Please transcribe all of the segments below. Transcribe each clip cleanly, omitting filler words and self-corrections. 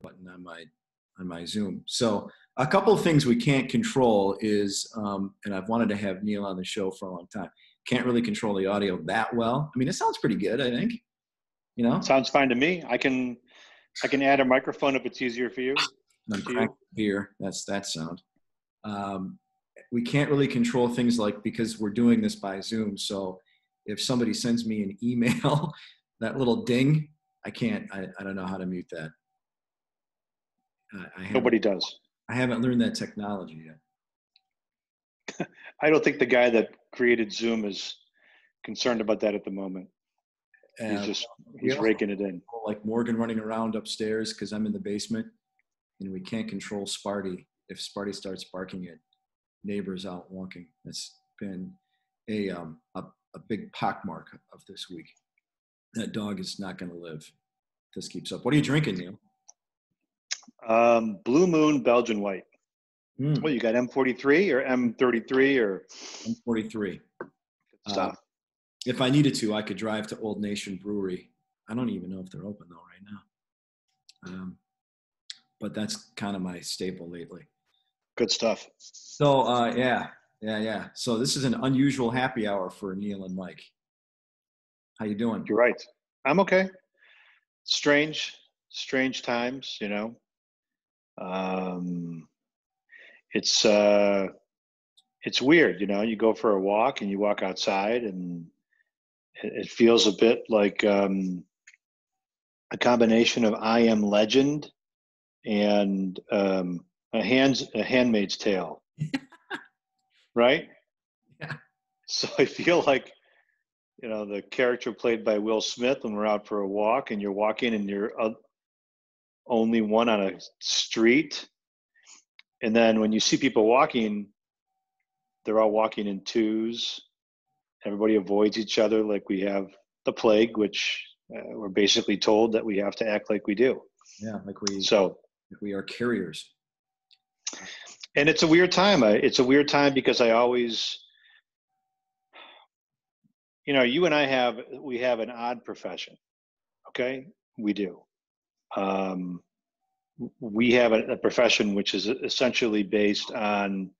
button on my Zoom. So a couple of things we can't control is, and I've wanted to have Neil on the show for a long time. Can't really control the audio that well. I mean, it sounds pretty good, I think. You know, sounds fine to me. I can add a microphone if it's easier for you. I'm cranking beer. That's that sound. We can't really control things like, because we're doing this by Zoom. So if somebody sends me an email, that little ding, I don't know how to mute that. Nobody does. I haven't learned that technology yet. I don't think the guy that created Zoom is concerned about that at the moment. He's raking it in. Like Morgan running around upstairs because I'm in the basement, and we can't control Sparty. If Sparty starts barking at neighbors out walking, that's been a big pockmark of this week. That dog is not going to live if this keeps up. What are you drinking, Neil? Blue Moon Belgian White. What, you got M43 or M33 or? M43. Stuff. If I needed to, I could drive to Old Nation Brewery. I don't even know if they're open though right now. But that's kind of my staple lately. Good stuff. So yeah. So this is an unusual happy hour for Neil and Mike. How you doing? You're right. I'm okay. Strange times, you know. It's weird, you know. You go for a walk and you walk outside, and it feels a bit like a combination of I Am Legend and a Handmaid's Tale, right? Yeah. So I feel like, you know, the character played by Will Smith when we're out for a walk and you're walking and you're only one on a street. And then when you see people walking, they're all walking in twos. Everybody avoids each other like we have the plague, which we're basically told that we have to act like we do. Yeah, like we are carriers. And it's a weird time. It's a weird time because I always, you know, you and I have an odd profession. Okay, we do. We have a profession which is essentially based on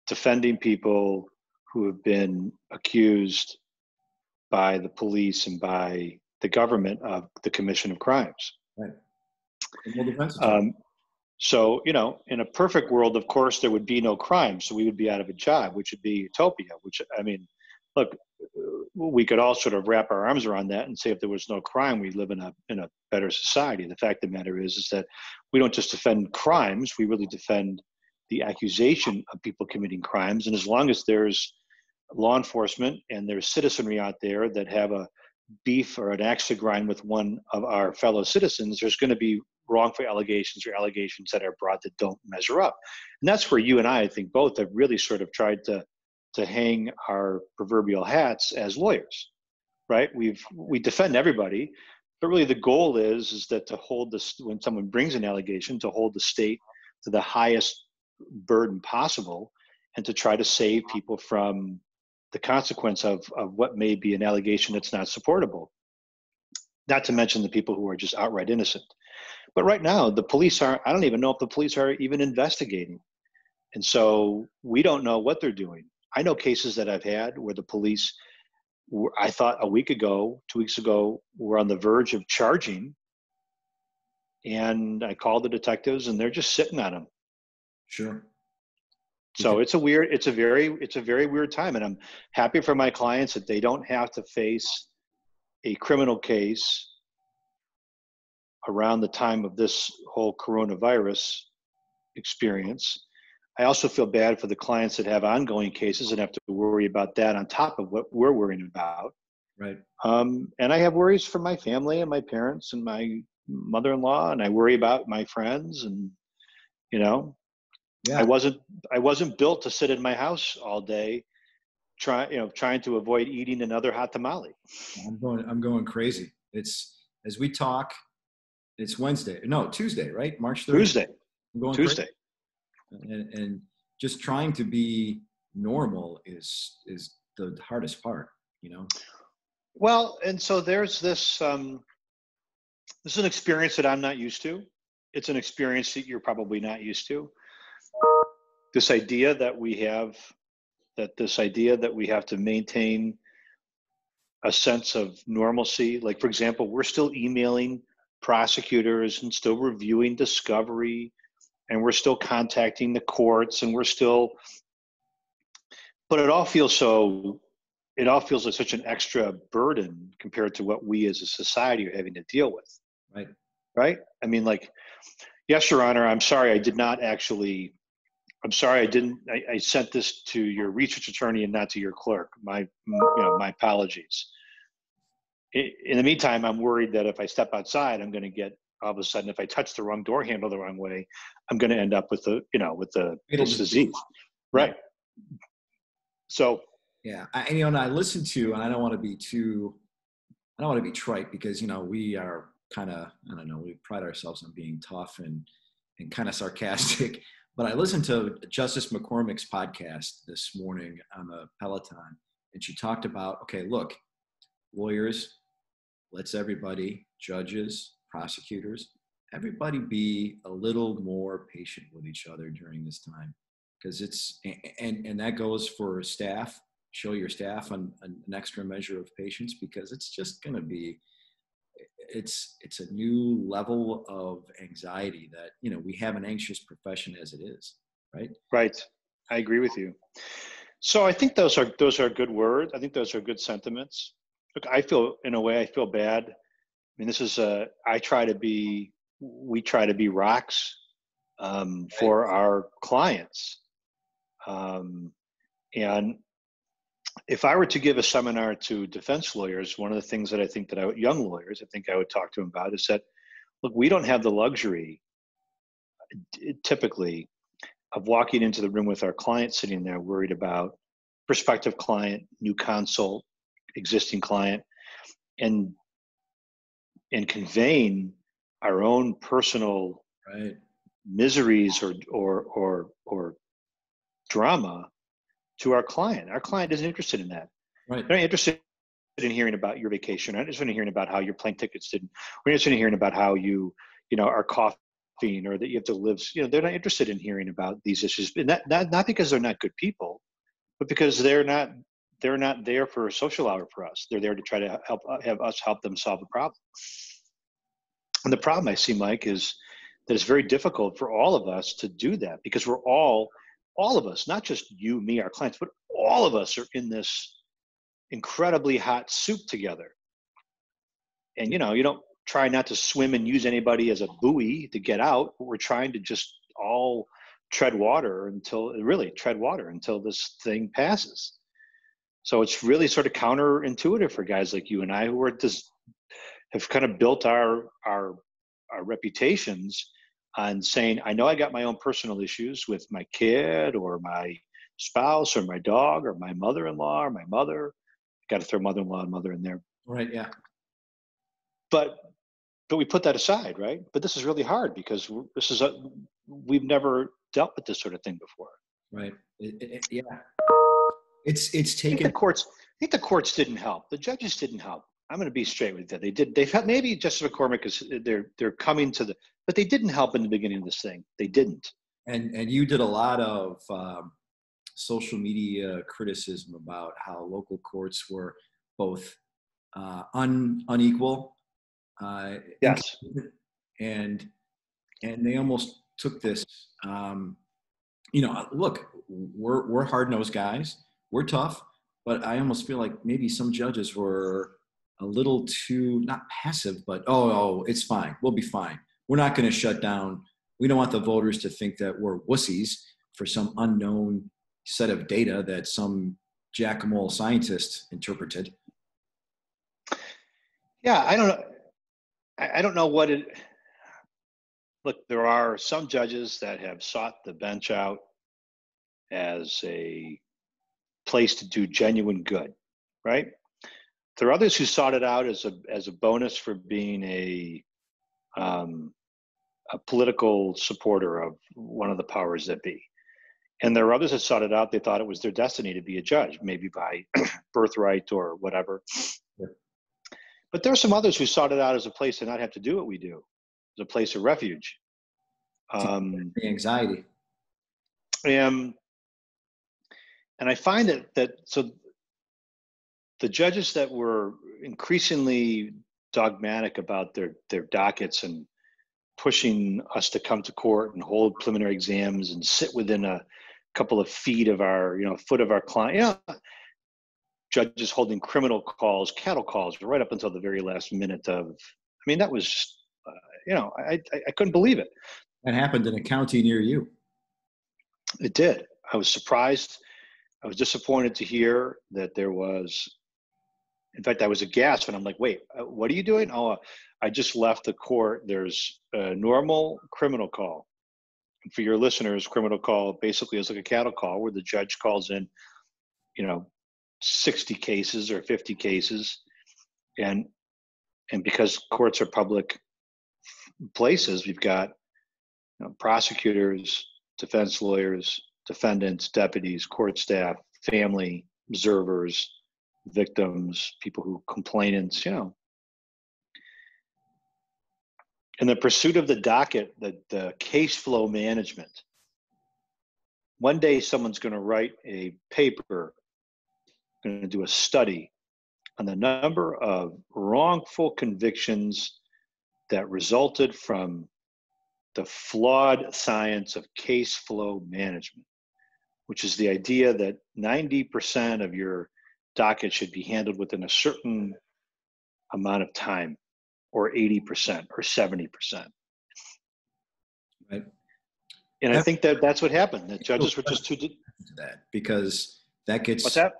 defending people who have been accused by the police and by the government of the commission of crimes. Right. So, you know, in a perfect world, of course, there would be no crime. So we would be out of a job, which would be utopia, which, I mean, look, we could all sort of wrap our arms around that and say if there was no crime, we'd live in a better society. The fact of the matter is that we don't just defend crimes, we really defend the accusation of people committing crimes. And as long as there's law enforcement and there's citizenry out there that have a beef or an axe to grind with one of our fellow citizens, there's going to be wrongful allegations or allegations that are brought that don't measure up. And that's where you and I think, both have really sort of tried to hang our proverbial hats as lawyers, right? We defend everybody, but really the goal is that to hold this, when someone brings an allegation, to hold the state to the highest burden possible and to try to save people from the consequence of what may be an allegation that's not supportable. Not to mention the people who are just outright innocent. But right now, the police I don't even know if the police are even investigating. And so we don't know what they're doing. I know cases that I've had where the police, I thought a week ago, 2 weeks ago, were on the verge of charging. And I called the detectives and they're just sitting on them. Sure. So it's a very weird time. And I'm happy for my clients that they don't have to face a criminal case around the time of this whole coronavirus experience. I also feel bad for the clients that have ongoing cases and have to worry about that on top of what we're worrying about. Right. And I have worries for my family and my parents and my mother-in-law, and I worry about my friends, and, you know, yeah. I wasn't built to sit in my house all day trying to avoid eating another hot tamale. I'm going crazy. It's, as we talk, it's Tuesday, right? March 3rd. Tuesday. I'm going Tuesday. Crazy. And just trying to be normal is the hardest part, you know? Well, and so there's this, This is an experience that I'm not used to. It's an experience that you're probably not used to. This idea that we have to maintain a sense of normalcy. Like, for example, we're still emailing prosecutors and still reviewing discovery, and we're still contacting the courts, and but it all feels like such an extra burden compared to what we as a society are having to deal with. Right. Right? I mean, like, yes, Your Honor, I'm sorry I sent this to your research attorney and not to your clerk. My apologies. In the meantime, I'm worried that if I step outside, I'm going to get, all of a sudden, if I touch the wrong door handle the wrong way, I'm going to end up with this disease. Right. So. Yeah. I listen to, and I don't want to be trite, because, we are kind of, we pride ourselves on being tough and kind of sarcastic. But I listened to Justice McCormick's podcast this morning on the Peloton, and she talked about, okay, look, lawyers, let's everybody, judges, prosecutors, everybody be a little more patient with each other during this time, because and that goes for staff. Show your staff an extra measure of patience, because it's just going to be, it's a new level of anxiety that, we have an anxious profession as it is. Right. Right. I agree with you. So I think those are good words. I think those are good sentiments. Look, I feel bad. I mean, we try to be rocks for our clients. And if I were to give a seminar to defense lawyers, one of the things that I think that young lawyers, I think I would talk to them about is that, look, we don't have the luxury typically of walking into the room with our client sitting there worried about prospective client, new consult, existing client, and conveying our own personal miseries or drama to our client. Our client isn't interested in that. Right. They're not interested in hearing about your vacation. They're not interested in hearing about how your plane tickets didn't. We're interested in hearing about how you are coughing, or that you have to live. They're not interested in hearing about these issues, and not because they're not good people, but because they're not there for a social hour for us. They're there to try to have us help them solve a problem. And the problem I see, Mike, is that it's very difficult for all of us to do that, because we're all of us, not just you, me, our clients, but all of us are in this incredibly hot soup together. And, you don't try not to swim and use anybody as a buoy to get out, but we're trying to just all tread water until this thing passes. So it's really sort of counterintuitive for guys like you and I, who have kind of built our reputations on saying, I know I got my own personal issues with my kid or my spouse or my dog or my mother-in-law or my mother. Got to throw mother-in-law and mother in there. Right. Yeah. But we put that aside, right? But this is really hard, because we've never dealt with this sort of thing before. Right. Yeah. It's taken. I think the courts didn't help. The judges didn't help. I'm going to be straight with that. They felt maybe Justice McCormick is they're coming to but they didn't help in the beginning of this thing. They didn't. And you did a lot of social media criticism about how local courts were both unequal, yes, and they almost took this. Look, we're hard-nosed guys. We're tough, but I almost feel like maybe some judges were a little too, not passive, but it's fine. We'll be fine. We're not going to shut down. We don't want the voters to think that we're wussies for some unknown set of data that some jack-o'-mole scientist interpreted. Yeah, I don't know. I don't know what it. Look, there are some judges that have sought the bench out as a place to do genuine good, right? There are others who sought it out as a bonus for being a political supporter of one of the powers that be. And there are others that sought it out. They thought it was their destiny to be a judge, maybe by birthright or whatever. Yeah. But there are some others who sought it out as a place to not have to do what we do, as a place of refuge. The anxiety. And I find that so the judges that were increasingly dogmatic about their dockets and pushing us to come to court and hold preliminary exams and sit within a couple of feet of our, foot of our client, judges holding criminal calls, cattle calls, right up until the very last minute of, that was, I couldn't believe it. That happened in a county near you. It did. I was surprised. I was disappointed to hear that there was, in fact, I was aghast when I'm like, wait, what are you doing? Oh, I just left the court. There's a normal criminal call. And for your listeners, criminal call basically is like a cattle call where the judge calls in, 60 cases or 50 cases. And because courts are public places, we've got prosecutors, defense lawyers, defendants, deputies, court staff, family, observers, victims, people who complainants, In the pursuit of the docket, the case flow management. One day someone's going to write a paper, going to do a study on the number of wrongful convictions that resulted from the flawed science of case flow management, which is the idea that 90% of your docket should be handled within a certain amount of time, or 80% or 70%. Right. And I think that's what happened. The judges were just too... that, because that gets... What's that?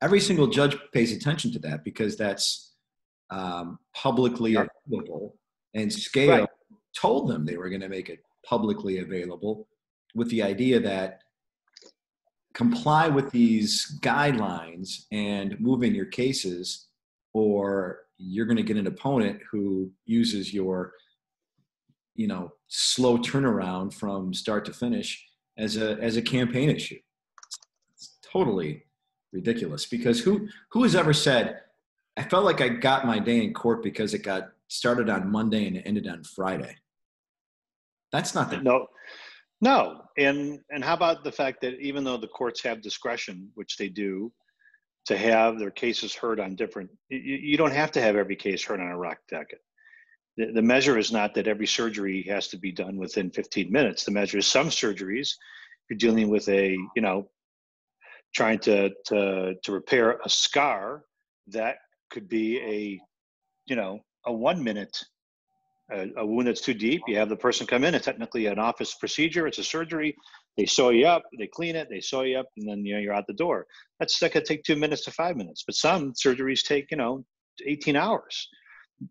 Every single judge pays attention to that, because that's publicly available, and Scale told them they were going to make it publicly available with the idea that comply with these guidelines and move in your cases, or you're going to get an opponent who uses your, slow turnaround from start to finish as a campaign issue. It's totally ridiculous, because who has ever said, I felt like I got my day in court because it got started on Monday and it ended on Friday? That's not the... No. And how about the fact that even though the courts have discretion, which they do, to have their cases heard on different, you don't have to have every case heard on a rock docket. The measure is not that every surgery has to be done within 15 minutes. The measure is some surgeries, you're dealing with trying to repair a scar, that could be a 1 minute, a wound that's too deep. You have the person come in. It's technically an office procedure. It's a surgery. They sew you up, they clean it, they sew you up, and then you're out the door. That could take 2 minutes to 5 minutes. But some surgeries take 18 hours.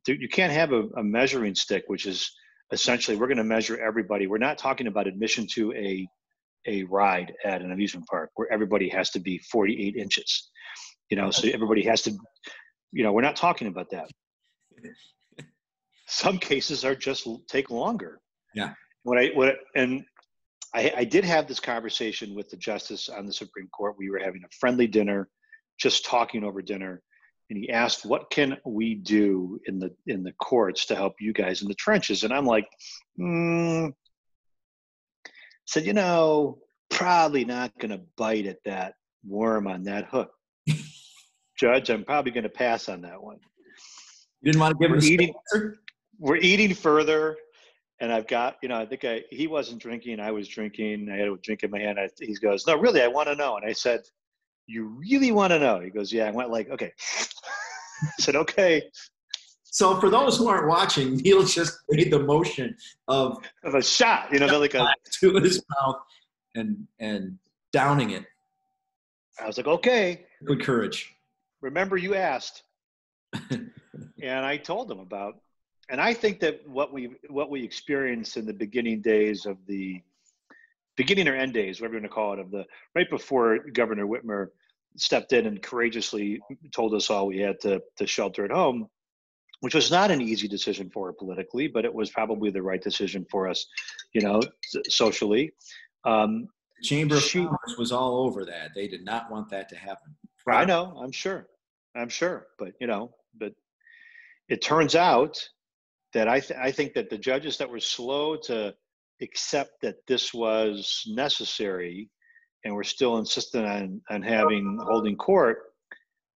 You can't have a measuring stick, which is essentially, we're going to measure everybody. We're not talking about admission to a ride at an amusement park where everybody has to be 48 inches. So everybody has to, we're not talking about that. Some cases are just take longer. Yeah. I did have this conversation with the justice on the Supreme Court. We were having a friendly dinner, just talking over dinner. And he asked, what can we do in the courts to help you guys in the trenches? And I'm like, said, probably not going to bite at that worm on that hook. Judge, I'm probably going to pass on that one. You didn't want to give him We're eating further, and I've got, I think he wasn't drinking, I was drinking. I had a drink in my hand. He goes, no, really, I want to know. And I said, you really want to know? He goes, yeah. I went like, okay. I said, okay. So for those who aren't watching, Neil just made the motion of a shot, like a to his mouth and downing it. I was like, okay. Good courage. Remember you asked. And I told him about, and I think that what we experienced in the beginning days of the beginning or end days, whatever you want to call it, right before Governor Whitmer stepped in and courageously told us all we had to shelter at home, which was not an easy decision for her politically, but it was probably the right decision for us, socially. The Chamber of Commerce was all over that. They did not want that to happen. I know, I'm sure, but it turns out that I think that the judges that were slow to accept that this was necessary and were still insistent on holding court,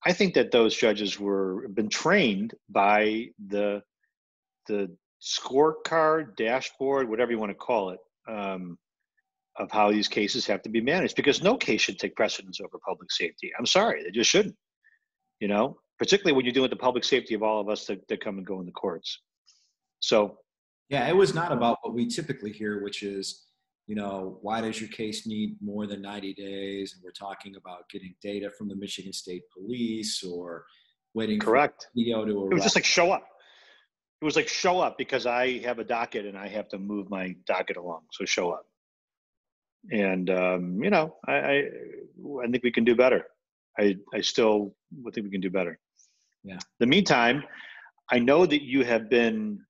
I think that those judges been trained by the scorecard, dashboard, whatever you want to call it, of how these cases have to be managed, because no case should take precedence over public safety. I'm sorry, they just shouldn't, particularly when you're dealing with the public safety of all of us that come and go in the courts. So, yeah, it was not about what we typically hear, which is, why does your case need more than 90 days? And we're talking about getting data from the Michigan State Police or waiting correct. for video to arrive. It was just like show up. It was like show up because I have a docket and I have to move my docket along. So show up. And I think we can do better. I still think we can do better. Yeah. In the meantime, I know that you have been.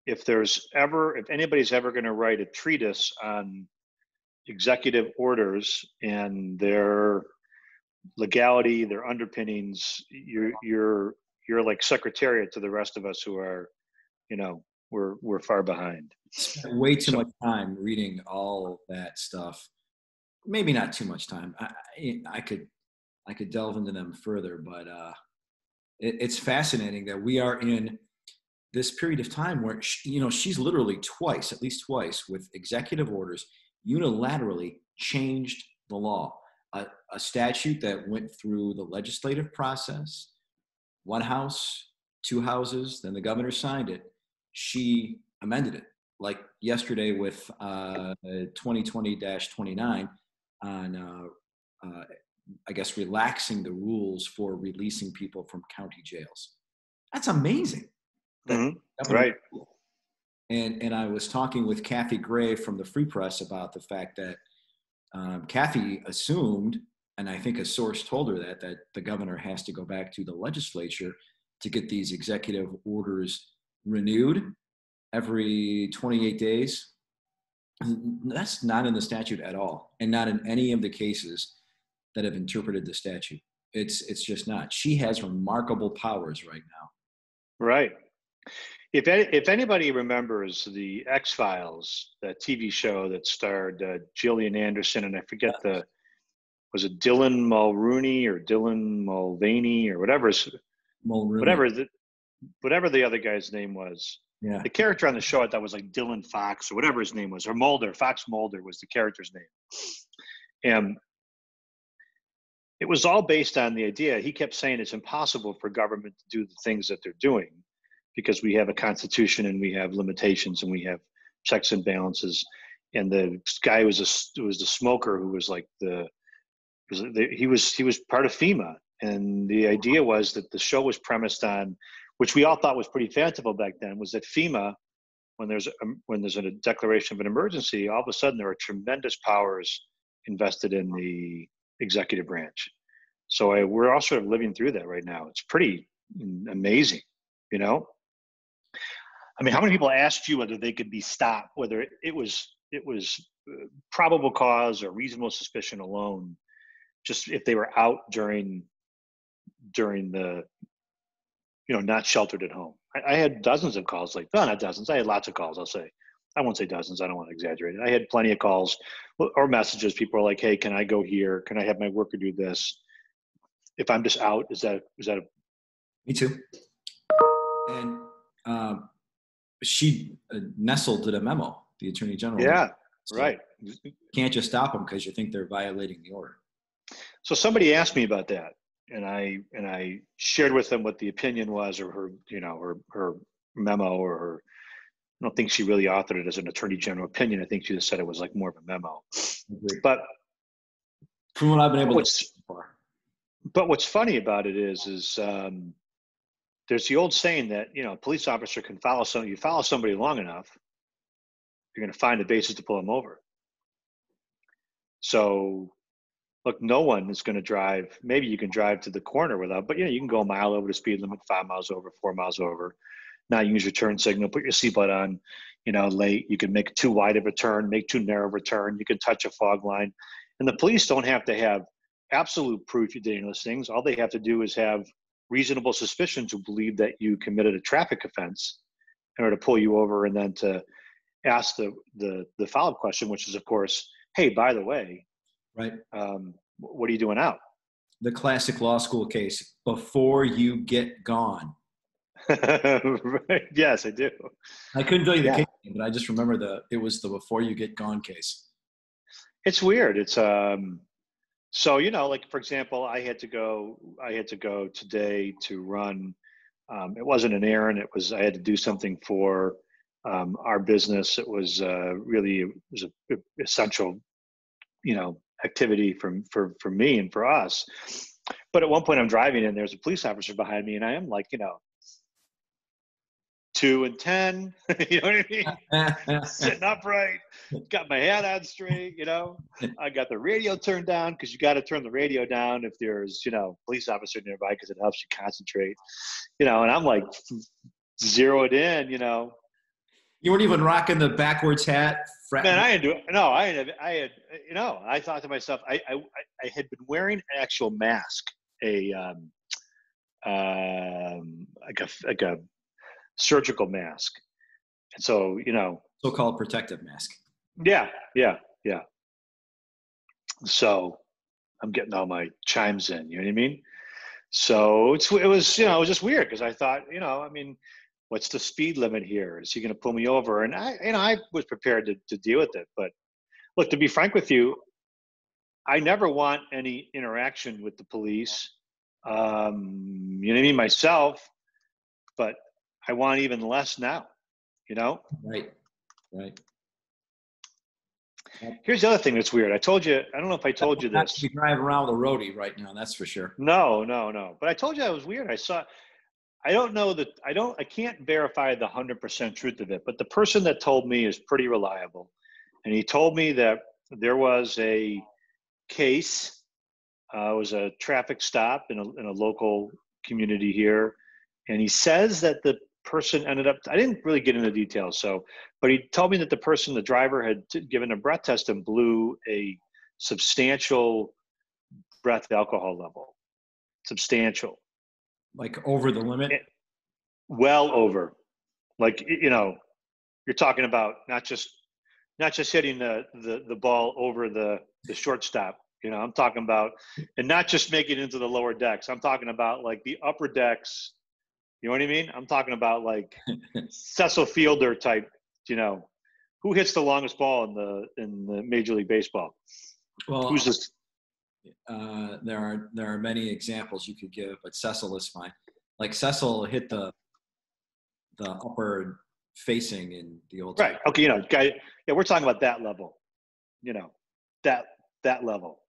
If anybody's ever going to write a treatise on executive orders and their legality, their underpinnings, you're like secretariat to the rest of us who are, we're far behind. Spent way too much time reading all that stuff. Maybe not too much time. I could delve into them further, but it's fascinating that we are in this period of time where, she's literally at least twice, with executive orders, unilaterally changed the law. A statute that went through the legislative process, one house, two houses, then the governor signed it. She amended it, like yesterday with 2020-29 on, I guess, relaxing the rules for releasing people from county jails. That's amazing. Right. And I was talking with Kathy Gray from the Free Press about the fact that Kathy assumed, and I think a source told her that the governor has to go back to the legislature to get these executive orders renewed every 28 days. That's not in the statute at all, and not in any of the cases that have interpreted the statute. It's just not. She has remarkable powers right now. Right. If anybody remembers the X-Files, that TV show that starred Gillian Anderson, and I forget was it Dylan Mulrooney or Dylan Mulvaney or whatever the other guy's name was. Yeah. The character on the show I thought was like Dylan Fox or whatever his name was, or Mulder. Fox Mulder was the character's name. And it was all based on the idea. He kept saying it's impossible for government to do the things that they're doing because we have a constitution and we have limitations and we have checks and balances. And the guy was the smoker who was like he was part of FEMA. And the idea was that the show was premised on, which we all thought was pretty fanciful back then, was that FEMA, when there's a declaration of an emergency, all of a sudden there are tremendous powers invested in the executive branch. So we're all sort of living through that right now. It's pretty amazing, I mean, how many people asked you whether they could be stopped, whether it was probable cause or reasonable suspicion alone, just if they were out during the, not sheltered at home. I had dozens of calls, not dozens. I had lots of calls, I'll say. I won't say dozens. I don't want to exaggerate it. I had plenty of calls or messages. People are like, hey, can I go here? Can I have my worker do this? If I'm just out, is that a... Me too. And she nestled to the memo, the Attorney General. Yeah, so right. You can't just stop them because you think they're violating the order. So somebody asked me about that, and I shared with them what the opinion was, or her memo, or her. I don't think she really authored it as an Attorney General opinion. I think she just said it was like more of a memo. But from what I've been able to see so far. But what's funny about it is there's the old saying that, a police officer can follow somebody. You follow somebody long enough, you're going to find a basis to pull them over. So, look, no one is going to drive. Maybe you can drive to the corner without, but you can go a mile over the speed limit, 5 miles over, 4 miles over. Not use your turn signal, put your seatbelt on, late. You can make too wide of a turn, make too narrow of a turn. You can touch a fog line. And the police don't have to have absolute proof you did any of those things. All they have to do is have reasonable suspicion to believe that you committed a traffic offense in order to pull you over, and then to ask the follow-up question, which is, of course, hey, by the way, Right. What are you doing out? The classic law school case, before you get gone. Right. Yes, I do. I couldn't tell you the Yeah. case, but I just remember it was the before you get gone case. It's weird. It's so, like, for example, I had to go today to run. It wasn't an errand. I had to do something for our business. It was really, it was a essential, activity for me and for us. But at one point I'm driving and there's a police officer behind me, and I am like, 2 and 10, you know what I mean? Sitting upright, got my hat on straight, I got the radio turned down, because you got to turn the radio down if there's, police officer nearby, because it helps you concentrate, and I'm like zeroed in, You weren't even rocking the backwards hat. Man, I didn't do it. No, I had, I thought to myself, I had been wearing an actual mask, like a surgical mask. And so, So-called protective mask. Yeah. So I'm getting all my chimes in, you know what I mean? So it was just weird, because I thought, what's the speed limit here? Is he going to pull me over? And I was prepared to deal with it. But look, to be frank with you, I never want any interaction with the police. You know what I mean? Myself, but I want even less now, Right. Here's the other thing that's weird. I don't know if I told you Not this. to be driving around with a roadie right now, that's for sure. No. But I told you that was weird. I can't verify the 100% truth of it, but the person that told me is pretty reliable. And he told me that there was a case, it was a traffic stop in a local community here. And he says that the person ended up, I didn't really get into details, but he told me that the driver had given a breath test and blew a substantial breath alcohol level. Substantial. Like over the limit? Well over. Like, you're talking about not just hitting the ball over the shortstop. I'm talking about, and not just making it into the lower decks. I'm talking about like the upper decks. You know what I mean? I'm talking about like Cecil Fielder type. Who hits the longest ball in the Major League Baseball? Well, who's this? There are many examples you could give, but Cecil is fine. Like Cecil hit the upper facing in the old right. Okay, guy. Yeah, we're talking about that level. That level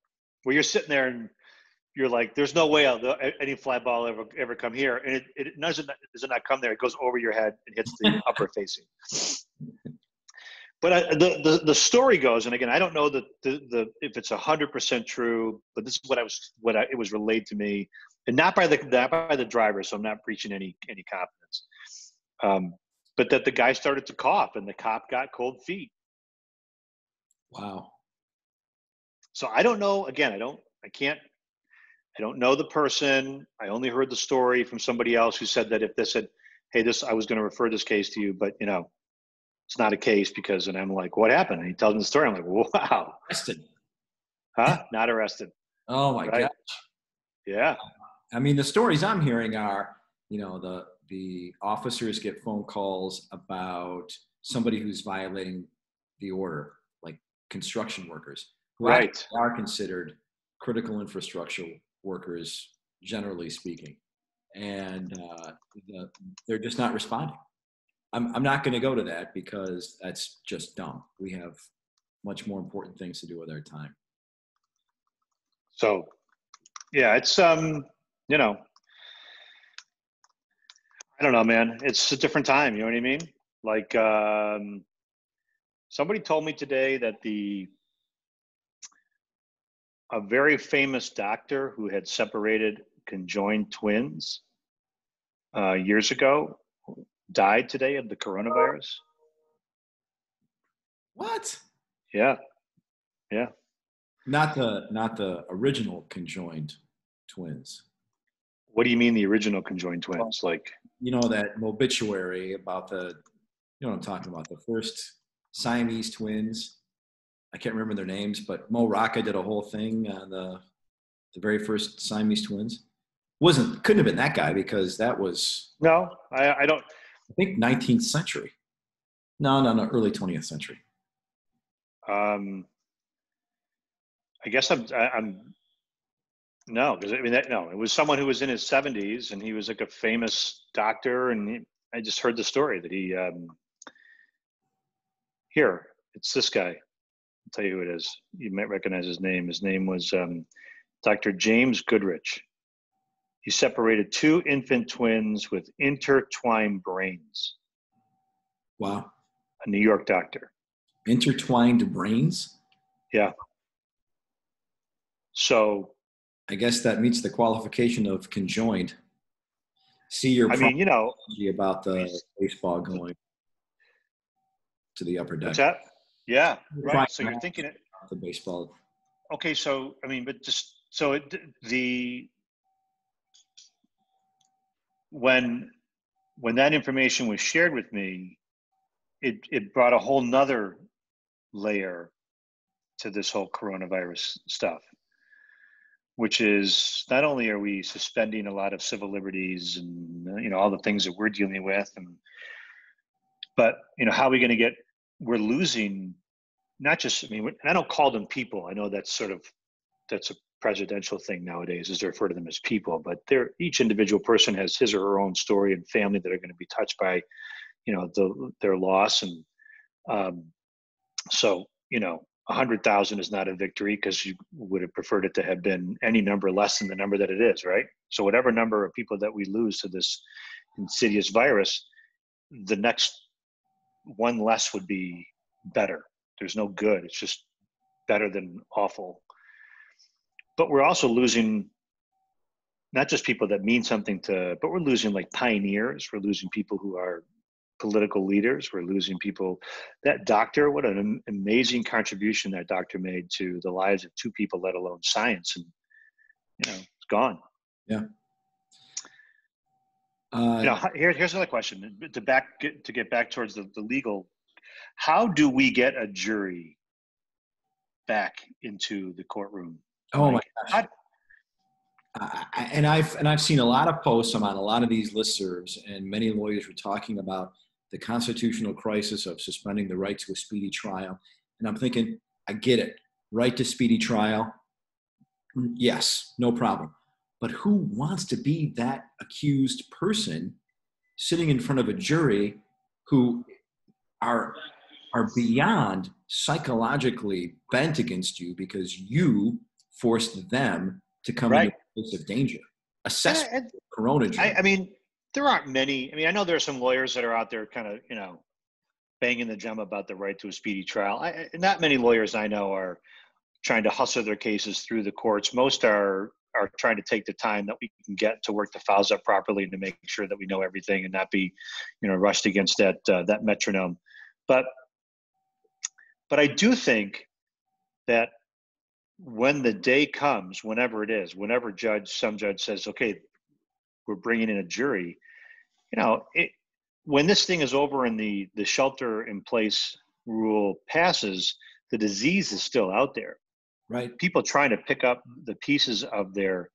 where you're sitting there and you're like, there's no way any fly ball ever come here, and it does not come there. It goes over your head and hits the upper facing. But the story goes, and again, I don't know if it's 100% true, but this is it was relayed to me, and not by the driver, so I'm not preaching any confidence. But that the guy started to cough, and the cop got cold feet. Wow. So I don't know. Again, I don't know the person. I only heard the story from somebody else who said that if this had, hey, I was going to refer this case to you, but it's not a case because, and I'm like, what happened? And he tells me the story. I'm like, wow. Arrested. Huh? Not arrested. Oh my gosh. Yeah. I mean, the stories I'm hearing are, the officers get phone calls about somebody who's violating the order, like construction workers, who right. are considered critical infrastructure workers, generally speaking, and they're just not responding. I'm not going to go to that because that's just dumb. We have much more important things to do with our time. So, yeah, it's I don't know, man. It's a different time. You know what I mean? Like, somebody told me today that a very famous doctor who had separated conjoined twins years ago died today of the coronavirus. What? Yeah. Not the original conjoined twins. What do you mean the original conjoined twins? Like, you know, that obituary about you know what I'm talking about, the first Siamese twins. I can't remember their names, but Mo Rocca did a whole thing on the very first Siamese twins. Couldn't have been that guy because that was, no, I don't. I think, 19th century. No, early 20th century. I guess I'm no, because I mean no, it was someone who was in his 70s and he was like a famous doctor, and I just heard the story that he here it's this guy. I'll tell you who it is. You might recognize his name. His name was Dr. James Goodrich. He separated two infant twins with intertwined brains. Wow. A New York doctor. Intertwined brains? Yeah. So I guess that meets the qualification of conjoined. See your about the baseball going to the upper deck. What's that? Yeah, right. So you're thinking it. The baseball. Okay, so I mean, but just so when that information was shared with me, it brought a whole nother layer to this whole coronavirus stuff, which is not only are we suspending a lot of civil liberties and all the things that we're dealing with, but how are we going to we're losing not just, and I don't call them people. I know that's a presidential thing nowadays, is to refer to them as people, but each individual person has his or her own story and family that are going to be touched by, their loss. And so, 100,000 is not a victory, because you would have preferred it to have been any number less than the number that it is, right? So whatever number of people that we lose to this insidious virus, the next one less would be better. There's no good. It's just better than awful. But we're also losing not just people that mean something but we're losing like pioneers. We're losing people who are political leaders. We're losing people. That doctor, what an amazing contribution that doctor made to the lives of two people, let alone science. And, it's gone. Yeah. Here's another question to get back towards the legal. How do we get a jury back into the courtroom? Oh my gosh. And I've seen a lot of posts. I'm on a lot of these listservs, and many lawyers were talking about the constitutional crisis of suspending the right to a speedy trial. And I'm thinking, I get it. Right to speedy trial. Yes, no problem. But who wants to be that accused person sitting in front of a jury who are beyond psychologically bent against you because you forced them to come into a place of danger? Assessment of corona. There aren't many. I know there are some lawyers that are out there kind of, banging the drum about the right to a speedy trial. Not many lawyers I know are trying to hustle their cases through the courts. Most are trying to take the time that we can get to work the files up properly and to make sure that we know everything and not be, rushed against that metronome. But I do think that when the day comes, whenever it is, whenever some judge says, okay, we're bringing in a jury, when this thing is over and the shelter in place rule passes, the disease is still out there. Right. People trying to pick up the pieces of their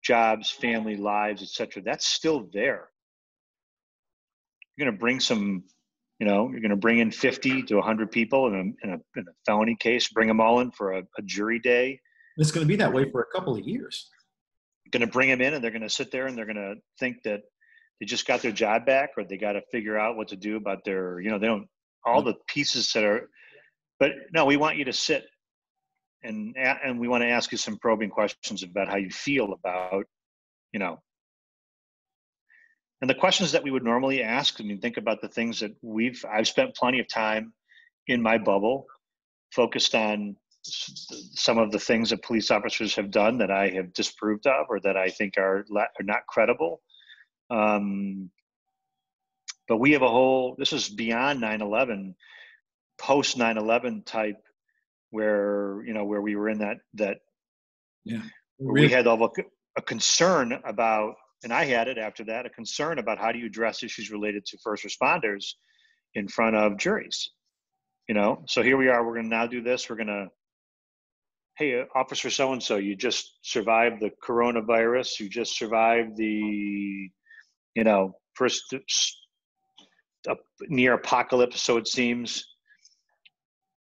jobs, family lives, etc. That's still there. You're going to bring you're going to bring in 50 to 100 people in a felony case, bring them all in for a jury day. It's going to be that way for a couple of years. Going to bring them in and they're going to sit there and they're going to think that they just got their job back, or they got to figure out what to do about their, they don't, all the pieces that are, but no, we want you to sit and we want to ask you some probing questions about how you feel about, and the questions that we would normally ask. Think about the things that I've spent plenty of time in my bubble focused on some of the things that police officers have done that I have disapproved of, or that I think are not credible. But we have this is beyond 9/11, post 9/11 type, where we were in that yeah, where we had a concern about, and I had it after that, a concern about how do you address issues related to first responders in front of juries. So here we are, we're going to now do this. We're going to, hey, officer so-and-so, you just survived the coronavirus. You just survived the, first near apocalypse, so it seems.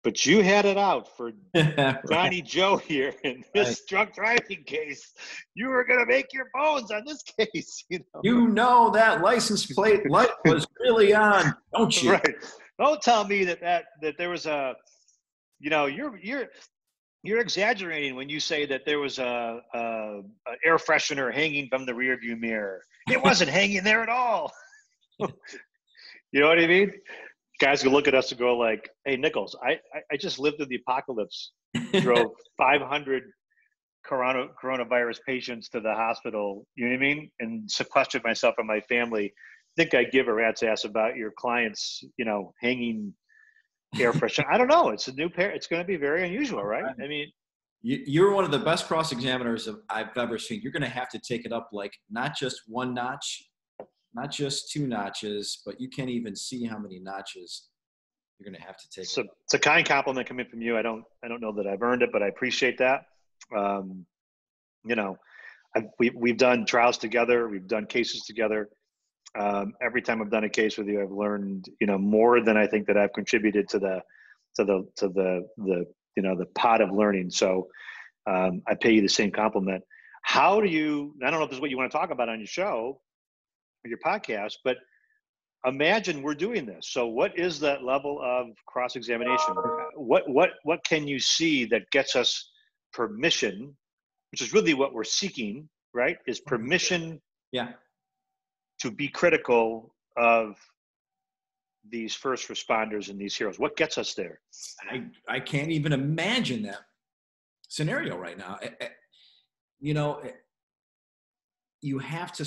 But you had it out for Right. Johnny Joe here in this drunk driving case. You were going to make your bones on this case. That license plate light was really on, don't you? Right. Don't tell me that there was a, you're exaggerating when you say that there was a air freshener hanging from the rearview mirror. It wasn't hanging there at all. You know what I mean? Guys will look at us and go like, hey, Nichols, I just lived through the apocalypse, drove 500 coronavirus patients to the hospital, you know what I mean? And sequestered myself and my family. I think I'd give a rat's ass about your clients, hanging air freshener. I don't know. It's a new pair. It's going to be very unusual, right? I mean, you're one of the best cross-examiners I've ever seen. You're going to have to take it up like not just one notch, not just two notches, but you can't even see how many notches you're going to have to take. So it's a kind compliment coming from you. I don't know that I've earned it, but I appreciate that. We've done trials together. We've done cases together. Every time I've done a case with you, I've learned, more than I think that I've contributed to the pot of learning. So I pay you the same compliment. How do you, I don't know if this is what you want to talk about on your show or your podcast, but imagine we're doing this. So what is that level of cross-examination? What can you see that gets us permission, which is really what we're seeking, right? Is permission to be critical of these first responders and these heroes. What gets us there? I can't even imagine that scenario right now. You have to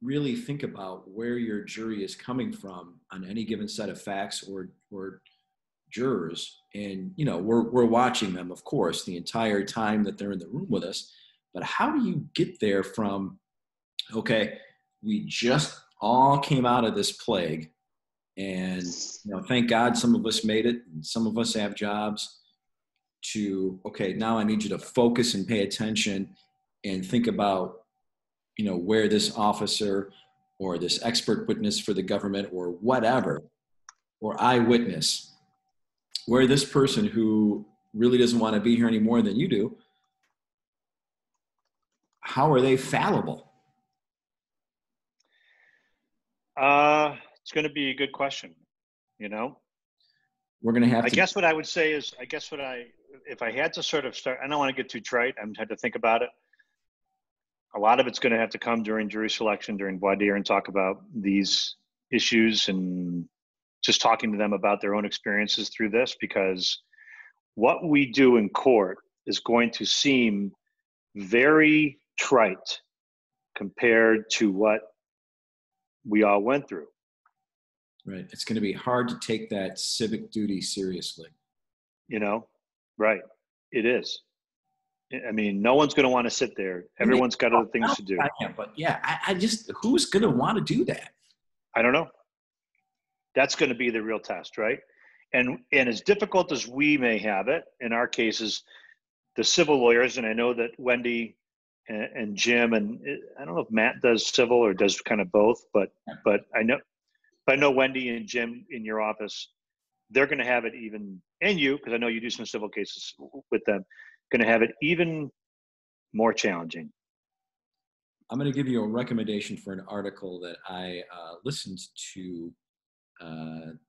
really think about where your jury is coming from on any given set of facts or jurors. And, we're watching them, of course, the entire time that they're in the room with us. But how do you get there from, okay, we just all came out of this plague and, thank God some of us made it and some of us have jobs, to, okay, now I need you to focus and pay attention and think about, where this officer or this expert witness for the government or whatever, or eyewitness, where this person who really doesn't want to be here any more than you do, how are they fallible? It's going to be a good question. We're going to have I guess what I would say is, if I had to sort of start, I don't want to get too trite. I'm had to think about it. A lot of it's going to have to come during jury selection, during voir dire, and talk about these issues and just talking to them about their own experiences through this, because what we do in court is going to seem very trite compared to what we all went through. Right. It's going to be hard to take that civic duty seriously. Right. It is. I mean, no one's going to want to sit there. Everyone's got other things to do. But I just, who's going to want to do that? I don't know. That's going to be the real test, right? And as difficult as we may have it, in our cases, the civil lawyers, and I know that Wendy and Jim, and I don't know if Matt does civil or does kind of both, but I know Wendy and Jim in your office, they're going to have it even, and you, because I know you do some civil cases with them, going to have it even more challenging. I'm going to give you a recommendation for an article that I listened to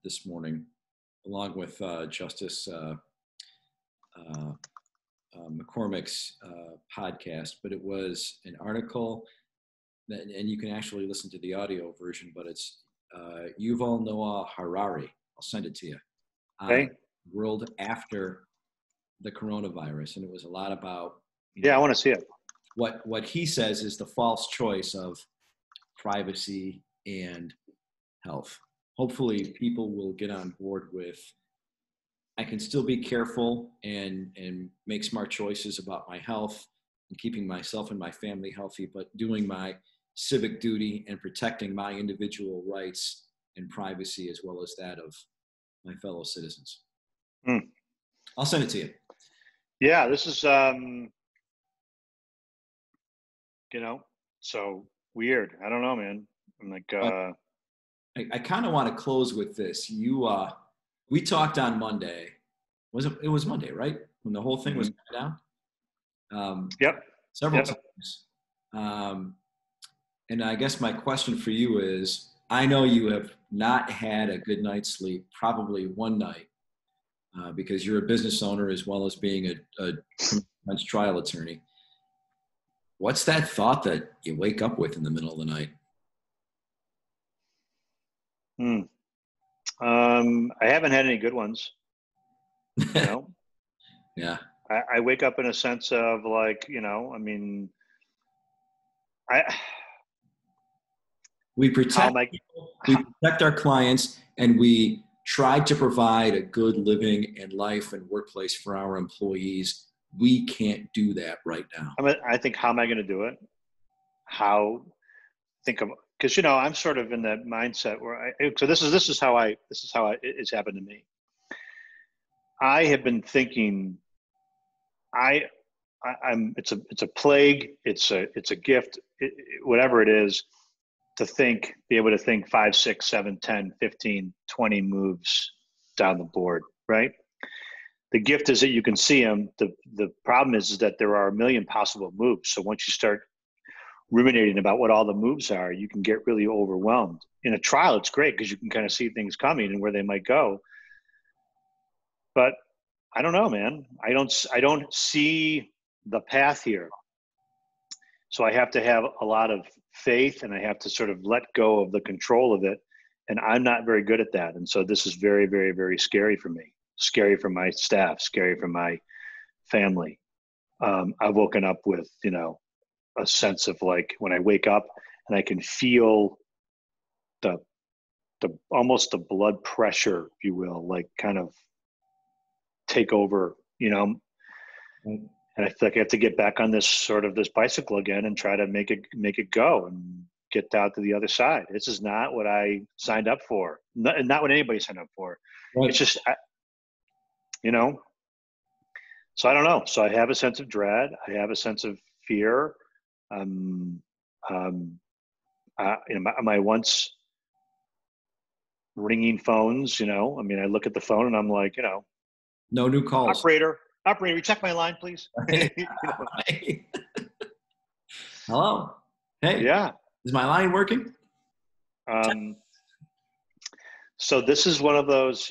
this morning, along with Justice McCormick's podcast. But it was an article that, and you can actually listen to the audio version, but it's Yuval Noah Harari. I'll send it to you. Okay. World after the coronavirus, and it was a lot about I want to see it. What he says is the false choice of privacy and health. Hopefully people will get on board with, I can still be careful and make smart choices about my health and keeping myself and my family healthy, but doing my civic duty and protecting my individual rights and privacy as well as that of my fellow citizens. I'll send it to you. Yeah, this is, so weird. I don't know, man. I'm like, I kind of want to close with this. We talked on Monday. It was Monday, right? When the whole thing was going down? Yep. Several times. And I guess my question for you is, I know you have not had a good night's sleep, probably one night, because you're a business owner as well as being a defense trial attorney. What's that thought that you wake up with in the middle of the night? I haven't had any good ones. Yeah. I wake up in a sense of like, we protect our clients, and we try to provide a good living and life and workplace for our employees. We can't do that right now. I think, how am I going to do it? Because I'm sort of in that mindset where this is how it's happened to me. I have been thinking, it's a plague, it's a gift, whatever it is, be able to think 5, 6, 7, 10, 15, 20 moves down the board, right? The gift is that you can see them. The problem is that there are a million possible moves. So once you start ruminating about what all the moves are, you can get really overwhelmed. In a trial, it's great because you can kind of see things coming and where they might go. But I don't know, man. I don't see the path here. So I have to have a lot of faith, and I have to sort of let go of the control of it. And I'm not very good at that. And so this is very, very, very scary for me. Scary for my staff, scary for my family. I've woken up with, a sense of like, when I wake up and I can feel the almost the blood pressure, if you will, like kind of take over, and I feel like I have to get back on this bicycle again and try to make it go and get out to the other side. This is not what I signed up for. Not what anybody signed up for. Right. It's just, so I don't know. So I have a sense of dread. I have a sense of fear. My once ringing phones, I look at the phone and I'm like, no new calls. Operator, you check my line, please. Hello. Hey. Yeah. Is my line working? So this is one of those,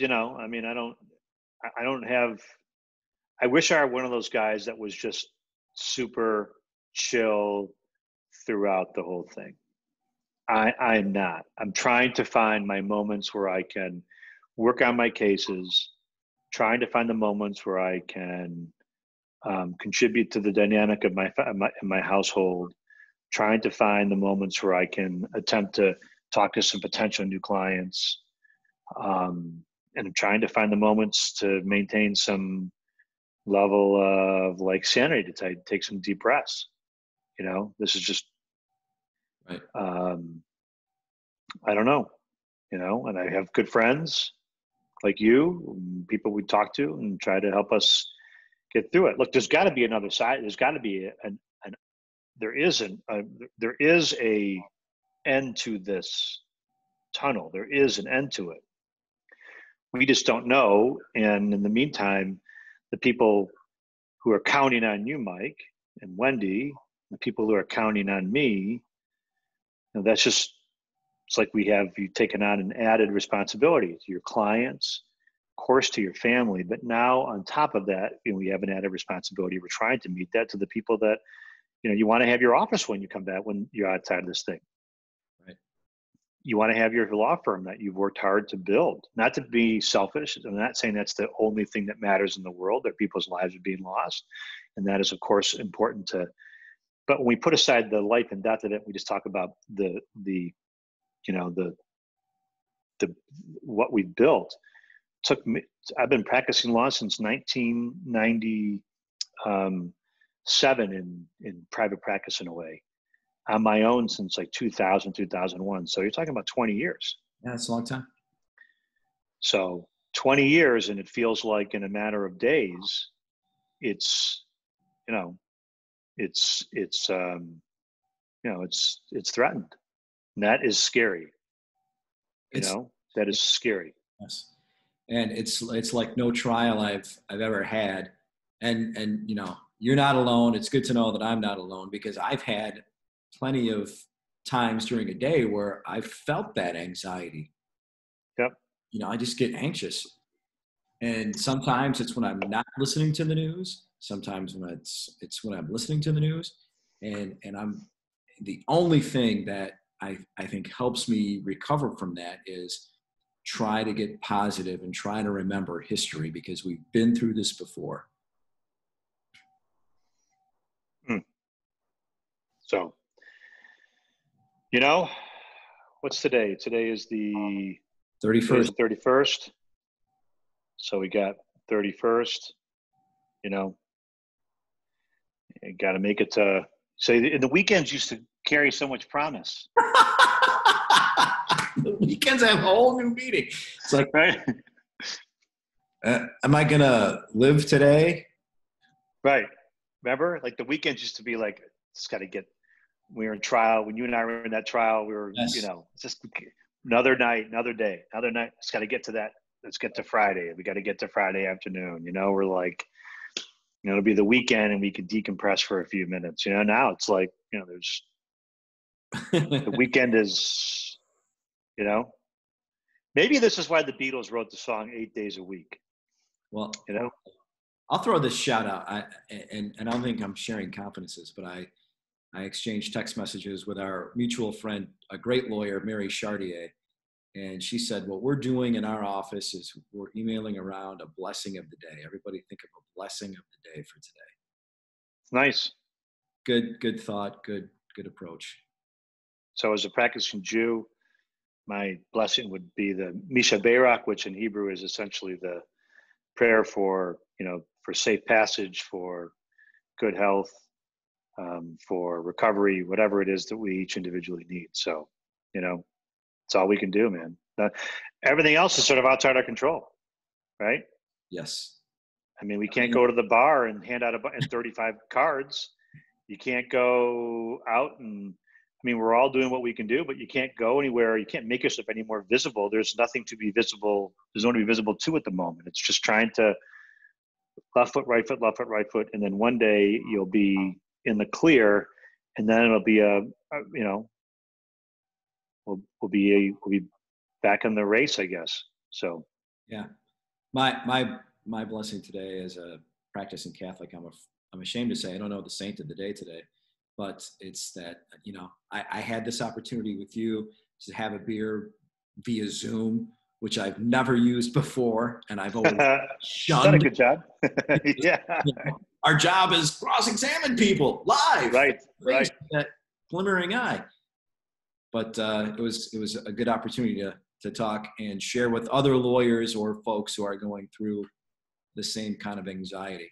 I wish I were one of those guys that was just super chill throughout the whole thing. I'm not. I'm trying to find my moments where I can work on my cases, trying to find the moments where I can contribute to the dynamic of my household, trying to find the moments where I can attempt to talk to some potential new clients, and I'm trying to find the moments to maintain some level of like sanity to take some deep breaths. This is just, right. I don't know, and I have good friends like you, people we talk to and try to help us get through it. Look, there's got to be another side. There's got to be there is a end to this tunnel. There is an end to it. We just don't know. And in the meantime, the people who are counting on you, Mike and Wendy, the people who are counting on me, that's just, it's like you've taken on an added responsibility to your clients, of course, to your family. But now on top of that, we have an added responsibility. We're trying to meet that to the people that, you want to have your office when you come back, when you're outside of this thing. Right. You want to have your law firm that you've worked hard to build, not to be selfish. I'm not saying that's the only thing that matters in the world, that people's lives are being lost. And that is, of course, important but when we put aside the life and death of it, we just talk about what we built. I've been practicing law since 1997 in private practice in a way. on my own since like 2000, 2001. So you're talking about 20 years. Yeah, it's a long time. So 20 years, and it feels like in a matter of days, it's, you know, it's threatened. And that is scary. It's That is scary. yes. And it's like no trial I've ever had. And you're not alone. It's good to know that I'm not alone, because I've had plenty of times during a day where I've felt that anxiety. Yep. I just get anxious. And sometimes it's when I'm not listening to the news. Sometimes when it's when I'm listening to the news. And I'm the only thing that I think helps me recover from that is try to get positive and try to remember history, because we've been through this before. So, what's today? Today is the 31st. 31st. So we got 31st, you got to make it to, say, in the weekends used to carry so much promise. The weekends have a whole new meaning. It's like, right? Am I going to live today? Right. Remember? Like the weekends used to be like, just got to get, we were in trial. When you and I were in that trial, we were, Yes. just another night, another day, another night. Just got to get to that. Let's get to Friday. We got to get to Friday afternoon. We're like, it'll be the weekend and we can decompress for a few minutes. Now it's like, there's the weekend is, maybe this is why the Beatles wrote the song 8 Days a Week. Well, I'll throw this shout out. And I don't think I'm sharing confidences, but I exchanged text messages with our mutual friend, a great lawyer, Mary Chartier. And she said, what we're doing in our office is we're emailing around a blessing of the day. Everybody think of a blessing of the day for today. Nice. Good thought. Good approach. So as a practicing Jew, my blessing would be the Misha Berak, which in Hebrew is essentially the prayer for, for safe passage, for good health, for recovery, whatever it is that we each individually need. So, it's all we can do, man. Everything else is sort of outside our control, right? Yes. I mean, we can't go to the bar and hand out 35 cards. You can't go out and, we're all doing what we can do, but you can't go anywhere. You can't make yourself any more visible. There's nothing to be visible. There's no one to be visible to at the moment. It's just trying to left foot, right foot, left foot, right foot. And then one day you'll be in the clear, and then it'll be we'll be back in the race, I guess. So, yeah, my blessing today as a practicing Catholic, I'm ashamed to say I don't know the saint of the day today, but it's that I had this opportunity with you to have a beer via Zoom, which I've never used before, and I've always shunned. Done a good job. Yeah. Our job is cross-examine people live, right? That glimmering eye. But it was a good opportunity to talk and share with other lawyers or folks who are going through the same kind of anxiety,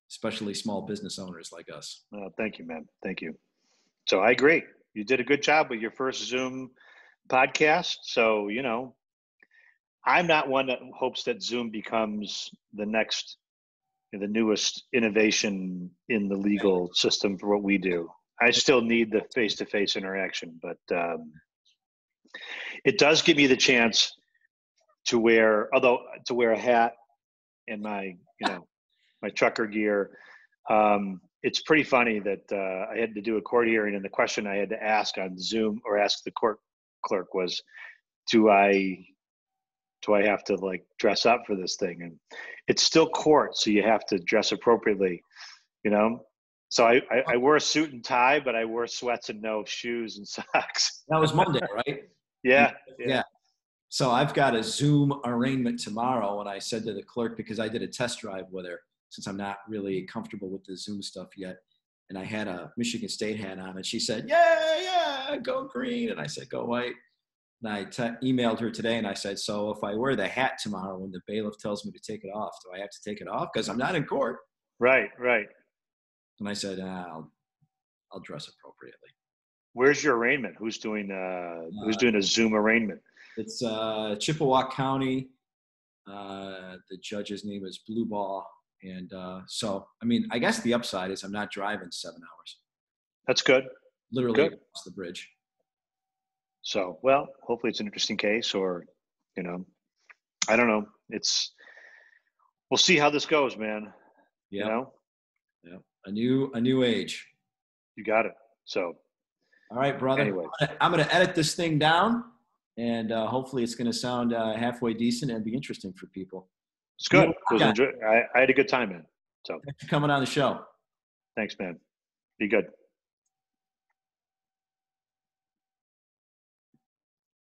especially small business owners like us. Oh, thank you, man. Thank you. So I agree. You did a good job with your first Zoom podcast. So, I'm not one that hopes that Zoom becomes the next, the newest innovation in the legal system for what we do. I still need the face-to-face interaction, but it does give me the chance to wear a hat and my trucker gear. It's pretty funny that I had to do a court hearing, and the question I had to ask on Zoom or ask the court clerk was, do I have to like dress up for this thing? And it's still court, so you have to dress appropriately, So I wore a suit and tie, but I wore sweats and no shoes and socks. That was Monday, right? Yeah. So I've got a Zoom arraignment tomorrow, and I said to the clerk, because I did a test drive with her, since I'm not really comfortable with the Zoom stuff yet, and I had a Michigan State hat on, and she said, yeah, go green. And I said, go white. And I emailed her today, and I said, so if I wear the hat tomorrow when the bailiff tells me to take it off, do I have to take it off? Because I'm not in court. Right. And I said, I'll dress appropriately. Where's your arraignment? Who's doing a Zoom arraignment? It's Chippewa County. The judge's name is Blue Ball. And so, I mean, I guess the upside is I'm not driving 7 hours. That's good. Literally Good. across the bridge. So, well, hopefully it's an interesting case, or, you know, I don't know. We'll see how this goes, man. Yeah. You know? Yeah. A new age. You got it. So, all right, brother. Anyway. I'm going to edit this thing down, and hopefully it's going to sound halfway decent and be interesting for people. It's good. I had a good time, man. So thanks for coming on the show. Thanks, man. Be good.